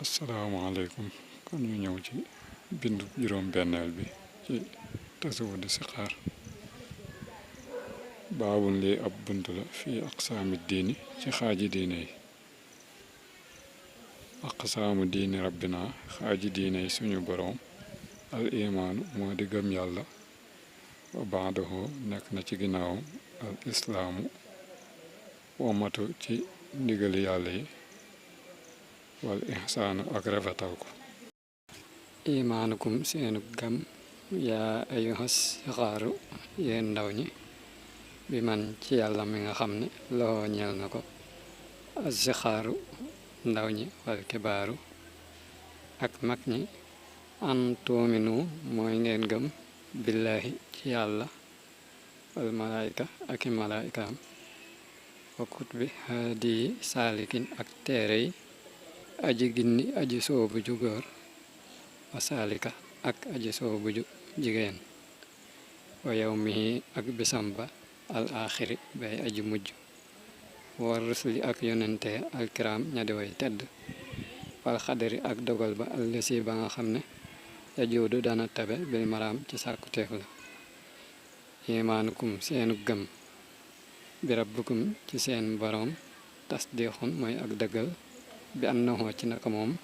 asalaamaaleykum kon ñu ñëw ci bindu juróom-benneel bi ci tasawudu sixaar baabul lii ab bunt la fii aqsaami diini ci xaaji diine yi aqsaamu diini rabbina xaaji diine yi suñu boroom al imaanu moo di gëm yàlla wa baadahu nekk na ci ginnaawam al islaamu womatu ci ndigali yàlla yi wal ihsaanu ak rafetal ko imaanukum seenu gëm yaa ayyuhas sixaaru yéen ndaw ñi bi man ci yàlla mi nga xam ne loo ñeel na ko as sixaaru ndaw ñi wal kibaaru ak mag ñi an tuuminu mooy ngeen gëm billaahi ci yàlla wal malaayika ak i malaayikaam wa kutbi haadi saalikin ak téere yi aji gindi aji soobu ju góor wa saalika ak aji soobu ju jigéen wa yawmihi ak bisam ba al axiri bay aji mujj war rusli ak yonente alkiram ñadi way tedd wal xadari ak dogal ba allësi ba nga xam ne yajuudu dana tabe bil maraam ci sàkkuteef la imaanukum seenu gëm bi rabbukum ci seen boroom tasdiixun mooy ak dëggal bi annahu ci naka moom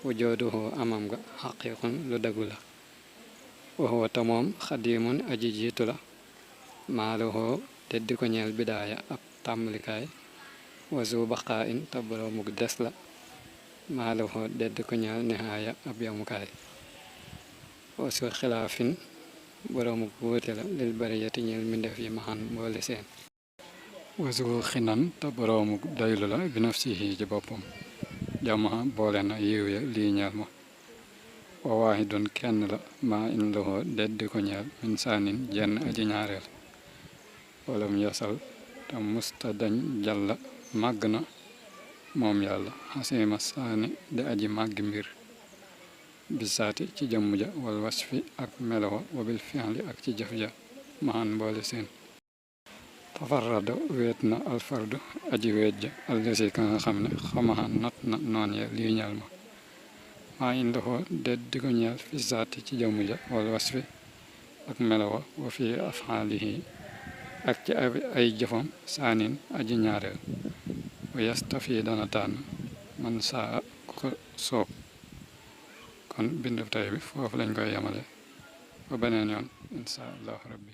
wujooduhu amam nga xaqiiqun lu dëggu la wa huwa ta moom xadiimun aji jiitu la maaluhu teddi ko ñeel bidaaya ab tàmbalikaay wasu baqaa in te boroomuk des la maaluhu deddi ko ñeel nihaaya ab yamukaay wasu xilaafin boroomuk wuute la lil bariyati ñeel mbindeef yi maxan mboole seen wasu xinan te boroomuk doylu la bi nafsihi ci boppam jama boole na yiw ya lii ñeel ma wa waahidun kenn la maa in loxo deddi ko ñeel min saanin jenn aji ñaareel walam yasal te musta dañ jàlla màgg na moom yàlla xasima saani di aji màggi mbir bisaati ci jëmm ja wal wasfi ak melowa wabil fi'li ak ci jëf ja maxan mboole seen tafarrada weet na alfardu aji weet ja allasi ka nga xam ne xamaxan not na noon ya lii ñeel ma maa indaxoo det di ko ñeel fi zaati ci jëmu ja wal wasfi ak melowa wa fi afxaalihi ak ci ay jëfam saanin aji ñaareel wa yastafi dana tànn man saa ko soob kon bindu tay bi foofu lañ koy yemale ba beneen yoon insha allahu rabbi